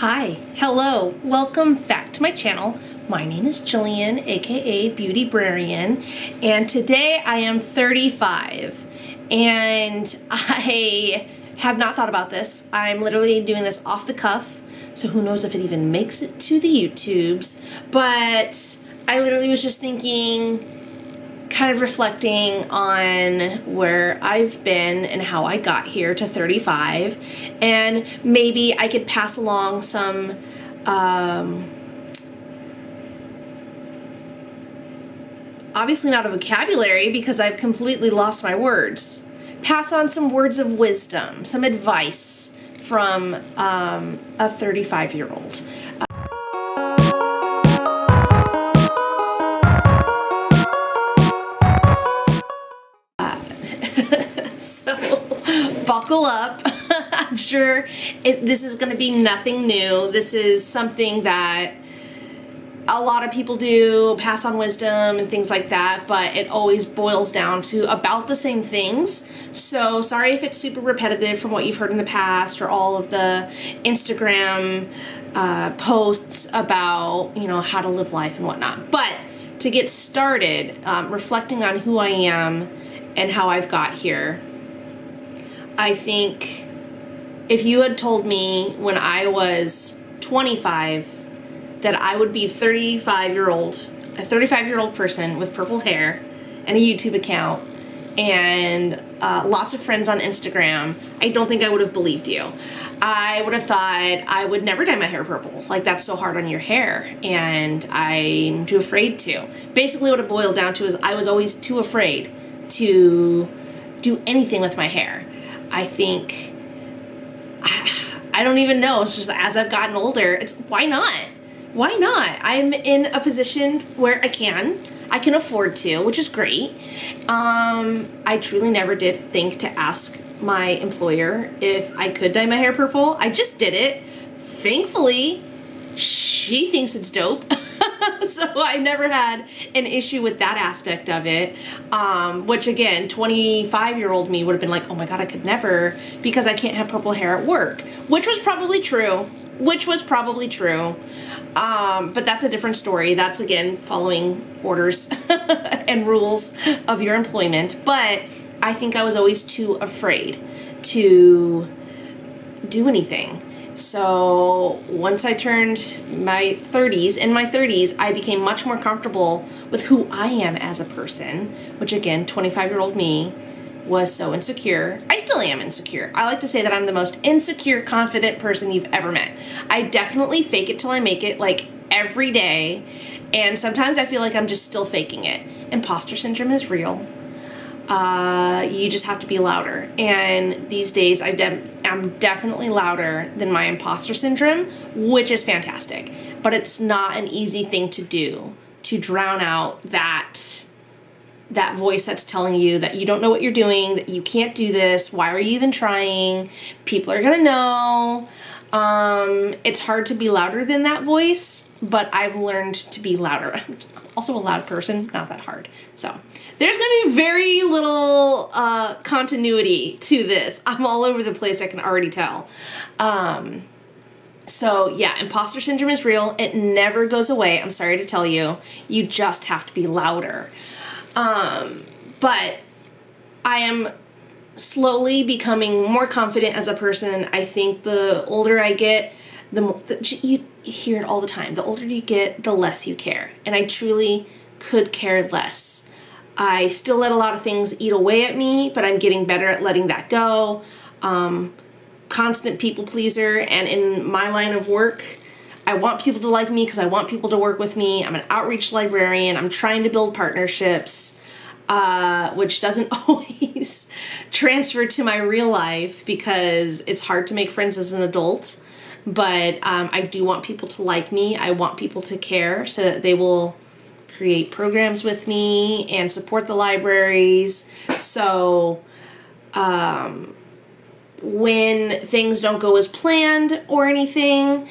Hi, hello, welcome back to my channel. My name is Jillian, aka Beautybrarian, and today I am 35, and I have not thought about this. I'm literally doing this off the cuff, so who knows if it even makes it to the YouTubes, but I literally was just thinking, kind of reflecting on where I've been and how I got here to 35, and maybe I could pass along some obviously not a vocabulary because I've completely lost my words. Pass on some words of wisdom, some advice from a 35-year-old. Buckle up. I'm sure this is going to be nothing new. This is something that a lot of people do, pass on wisdom and things like that, but it always boils down to about the same things. So sorry if it's super repetitive from what you've heard in the past or all of the Instagram posts about, you know, how to live life and whatnot. But to get started, reflecting on who I am and how I've got here, I think if you had told me when I was 25 that I would be a 35-year-old person with purple hair and a YouTube account and lots of friends on Instagram, I don't think I would have believed you. I would have thought I would never dye my hair purple. Like, that's so hard on your hair, and I'm too afraid to. Basically what it boiled down to is I was always too afraid to do anything with my hair. I think, I don't even know, it's just as I've gotten older, it's why not? Why not? I'm in a position where I can afford to, which is great. I truly never did think to ask my employer if I could dye my hair purple. I just did it. Thankfully, she thinks it's dope. So I never had an issue with that aspect of it, which again, 25-year-old me would have been like, oh my God, I could never, because I can't have purple hair at work, which was probably true, but that's a different story. That's, again, following orders and rules of your employment. But I think I was always too afraid to do anything. So once I turned my 30s, I became much more comfortable with who I am as a person, which again, 25-year-old me was so insecure. I still am insecure. I like to say that I'm the most insecure, confident person you've ever met. I definitely fake it till I make it, like, every day, and sometimes I feel like I'm just still faking it. Imposter syndrome is real. You just have to be louder, and these days I'm definitely louder than my imposter syndrome, which is fantastic, but it's not an easy thing to do, to drown out that voice that's telling you that you don't know what you're doing, that you can't do this, why are you even trying, people are gonna know. It's hard to be louder than that voice, but I've learned to be louder. I'm also a loud person, not that hard. So there's gonna be very little continuity to this. I'm all over the place, I can already tell. So yeah, imposter syndrome is real. It never goes away, I'm sorry to tell you. You just have to be louder. But I am slowly becoming more confident as a person. I think the older I get, you hear it all the time, the older you get, the less you care. And I truly could care less. I still let a lot of things eat away at me, but I'm getting better at letting that go. Constant people pleaser, and in my line of work, I want people to like me because I want people to work with me. I'm an outreach librarian. I'm trying to build partnerships, which doesn't always transfer to my real life because it's hard to make friends as an adult. But I do want people to like me. I want people to care so that they will create programs with me and support the libraries. So when things don't go as planned or anything,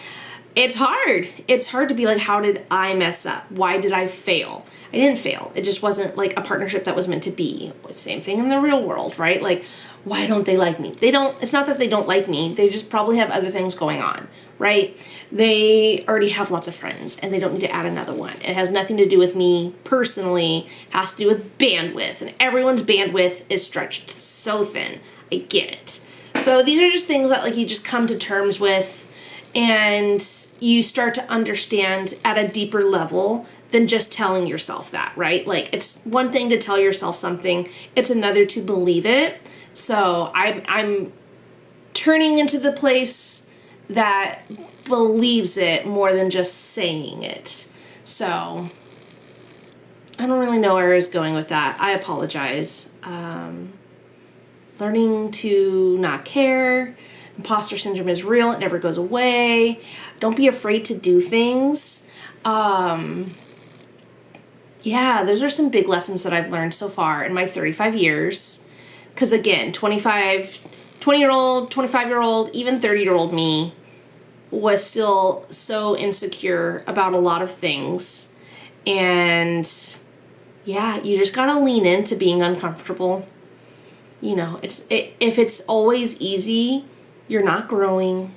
it's hard. It's hard to be like, how did I mess up? Why did I fail? I didn't fail. It just wasn't like a partnership that was meant to be. Same thing in the real world, right? Like, why don't they like me? It's not that they don't like me. They just probably have other things going on, right? They already have lots of friends and they don't need to add another one. It has nothing to do with me personally. It has to do with bandwidth, and everyone's bandwidth is stretched so thin. I get it. So these are just things that like you just come to terms with, and you start to understand at a deeper level than just telling yourself that, right? Like, it's one thing to tell yourself something, it's another to believe it. So I'm turning into the place that believes it more than just saying it. So I don't really know where I was going with that. I apologize. Learning to not care. Imposter syndrome is real. It never goes away. Don't be afraid to do things. Yeah, those are some big lessons that I've learned so far in my 35 years. Because again, 20-year-old, 25-year-old, even 30-year-old me was still so insecure about a lot of things. And yeah, you just gotta lean into being uncomfortable. You know, if it's always easy, you're not growing.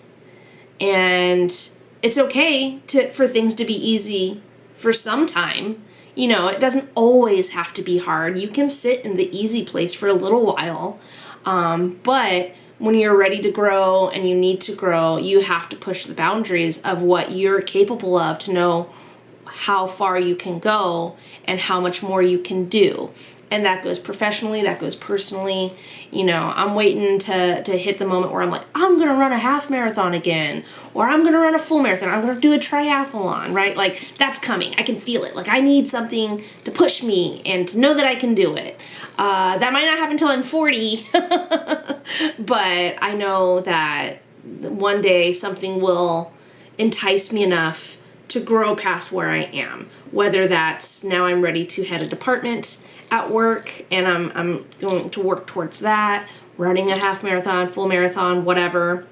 And it's okay for things to be easy for some time. You know, it doesn't always have to be hard. You can sit in the easy place for a little while. But when you're ready to grow and you need to grow, you have to push the boundaries of what you're capable of to know how far you can go and how much more you can do. And that goes professionally, that goes personally. You know, I'm waiting to hit the moment where I'm like, I'm gonna run a half marathon again, or I'm gonna run a full marathon, I'm gonna do a triathlon, right? Like, that's coming. I can feel it. Like, I need something to push me and to know that I can do it. That might not happen until I'm 40, but I know that one day something will entice me enough to grow past where I am. Whether that's now I'm ready to head a department at work and I'm going to work towards that, running a half marathon, full marathon, whatever.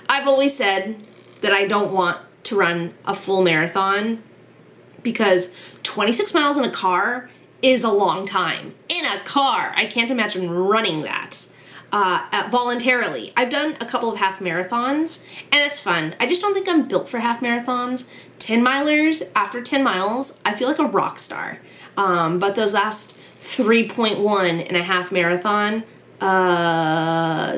I've always said that I don't want to run a full marathon because 26 miles in a car is a long time. In a car, I can't imagine running that voluntarily. I've done a couple of half marathons and it's fun. I just don't think I'm built for half marathons. 10 milers, after 10 miles, I feel like a rock star. But those last 3.1 and a half marathon,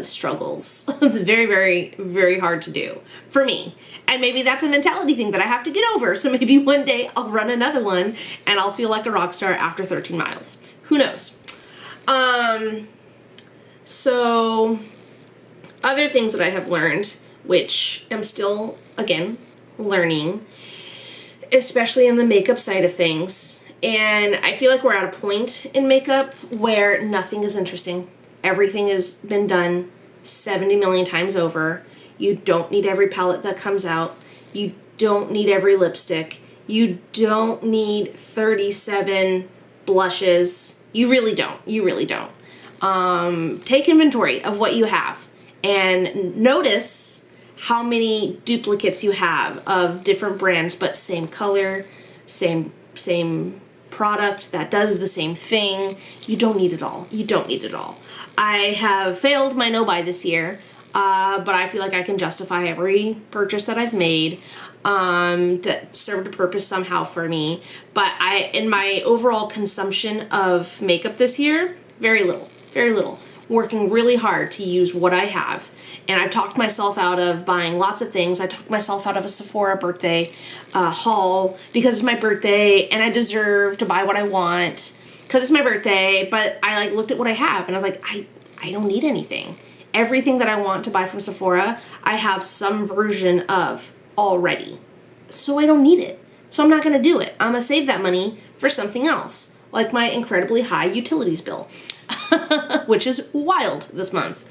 struggles. It's very, very, very hard to do for me. And maybe that's a mentality thing that I have to get over. So maybe one day I'll run another one and I'll feel like a rock star after 13 miles. Who knows? So other things that I have learned, which I'm still, again, learning, especially in the makeup side of things. And I feel like we're at a point in makeup where nothing is interesting. Everything has been done 70 million times over. You don't need every palette that comes out. You don't need every lipstick. You don't need 37 blushes. You really don't. You really don't. Take inventory of what you have and notice how many duplicates you have of different brands, but same color, same product that does the same thing. You don't need it all. You don't need it all. I have failed my no-buy this year, but I feel like I can justify every purchase that I've made that served a purpose somehow for me. But in my overall consumption of makeup this year, very little. Very little. Working really hard to use what I have. And I've talked myself out of buying lots of things. I talked myself out of a Sephora birthday haul because it's my birthday and I deserve to buy what I want because it's my birthday. But I looked at what I have and I was like, I don't need anything. Everything that I want to buy from Sephora, I have some version of already. So I don't need it. So I'm not going to do it. I'm going to save that money for something else, like my incredibly high utilities bill. Which is wild this month.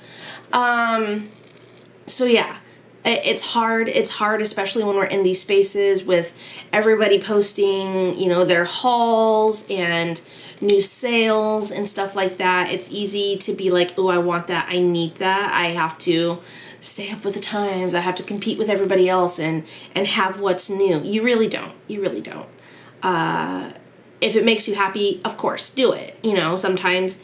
So yeah, it's hard. It's hard, especially when we're in these spaces with everybody posting, you know, their hauls and new sales and stuff like that. It's easy to be like, oh, I want that. I need that. I have to stay up with the times. I have to compete with everybody else and have what's new. You really don't. You really don't. If it makes you happy, of course, do it. You know, sometimes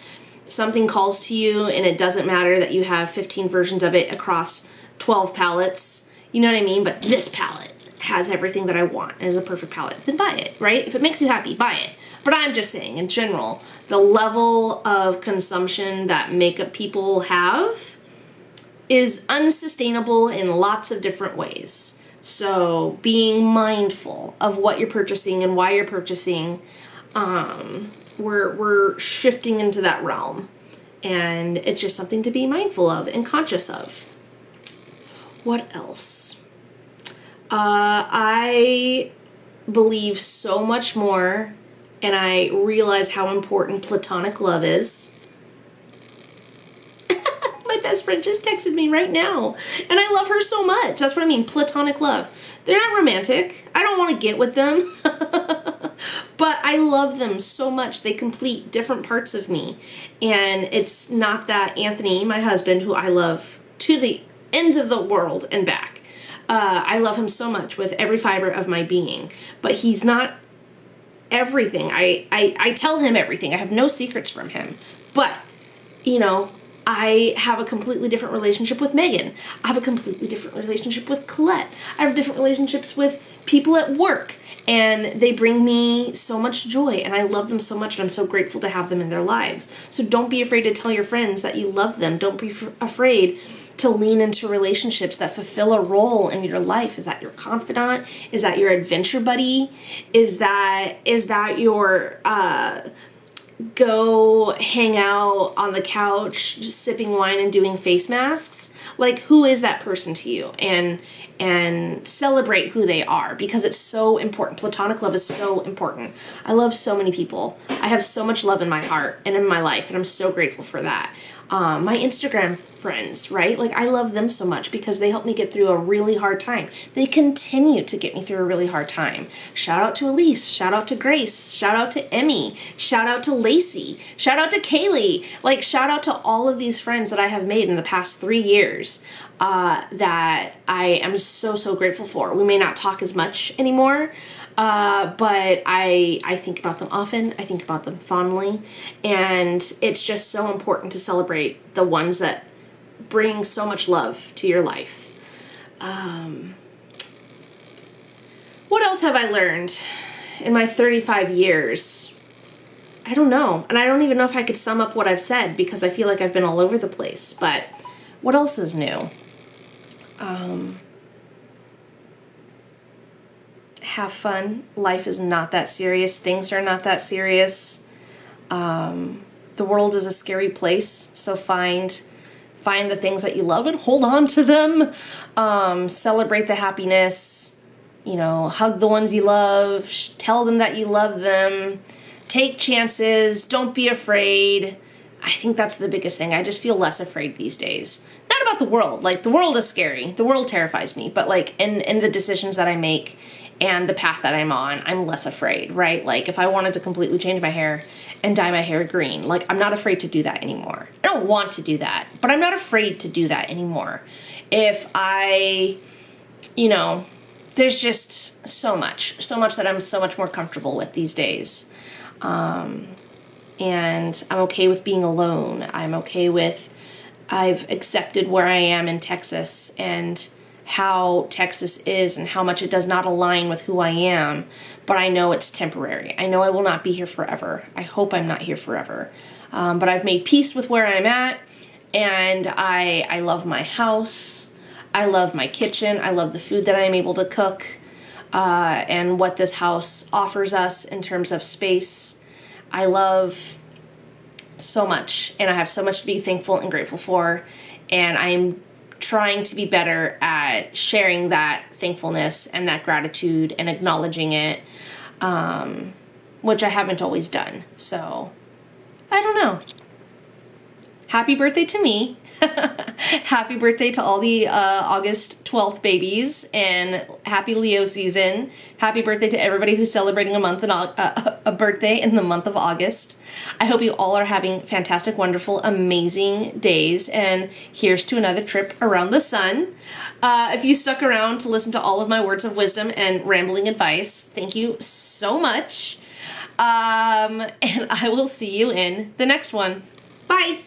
something calls to you and it doesn't matter that you have 15 versions of it across 12 palettes, you know what I mean? But this palette has everything that I want and is a perfect palette, then buy it, right? If it makes you happy, buy it. But I'm just saying, in general, the level of consumption that makeup people have is unsustainable in lots of different ways. So being mindful of what you're purchasing and why you're purchasing, we're shifting into that realm. And it's just something to be mindful of and conscious of. What else? I believe so much more, and I realize how important platonic love is. My best friend just texted me right now, and I love her so much. That's what I mean, platonic love. They're not romantic. I don't want to get with them, but I love them so much. They complete different parts of me, and it's not that Anthony, my husband, who I love to the ends of the world and back. I love him so much with every fiber of my being, but he's not everything. I tell him everything. I have no secrets from him, but, you know, I have a completely different relationship with Megan. I have a completely different relationship with Colette. I have different relationships with people at work, and they bring me so much joy, and I love them so much, and I'm so grateful to have them in their lives. So don't be afraid to tell your friends that you love them. Don't be afraid to lean into relationships that fulfill a role in your life. Is that your confidant? Is that your adventure buddy? Is that your go hang out on the couch just sipping wine and doing face masks? Like, who is that person to you? And celebrate who they are, because it's so important. Platonic love is so important. I love so many people. I have so much love in my heart and in my life, and I'm so grateful for that. My Instagram friends, right? Like, I love them so much because they helped me get through a really hard time. They continue to get me through a really hard time. Shout out to Elise, shout out to Grace, shout out to Emmy, shout out to Lacey, shout out to Kaylee. Like, shout out to all of these friends that I have made in the past 3 years that I am so, so grateful for. We may not talk as much anymore, but I think about them often. I think about them fondly, and it's just so important to celebrate the ones that bring so much love to your life. What else have I learned in my 35 years? I don't know, and I don't even know if I could sum up what I've said because I feel like I've been all over the place, but what else is new? Have fun. Life is not that serious. Things are not that serious. The world is a scary place, so find the things that you love and hold on to them. Celebrate the happiness. You know, hug the ones you love. Tell them that you love them. Take chances. Don't be afraid. I think that's the biggest thing. I just feel less afraid these days. Not about the world. Like, the world is scary. The world terrifies me. But, like, in the decisions that I make and the path that I'm on, I'm less afraid, right? Like, if I wanted to completely change my hair and dye my hair green, like, I'm not afraid to do that anymore. I don't want to do that, but I'm not afraid to do that anymore. If I, you know, there's just so much that I'm so much more comfortable with these days. And I'm okay with being alone. I'm okay with, I've accepted where I am in Texas and how Texas is and how much it does not align with who I am, but I know it's temporary. I know I will not be here forever. I hope I'm not here forever. But I've made peace with where I'm at, and I love my house. I love my kitchen. I love the food that I'm able to cook, and what this house offers us in terms of space. I love so much, and I have so much to be thankful and grateful for, and I'm trying to be better at sharing that thankfulness and that gratitude and acknowledging it, which I haven't always done. So, I don't know. Happy birthday to me. Happy birthday to all the August 12th babies, and happy Leo season. Happy birthday to everybody who's celebrating a birthday in the month of August. I hope you all are having fantastic, wonderful, amazing days, and here's to another trip around the sun. If you stuck around to listen to all of my words of wisdom and rambling advice, thank you so much. And I will see you in the next one. Bye.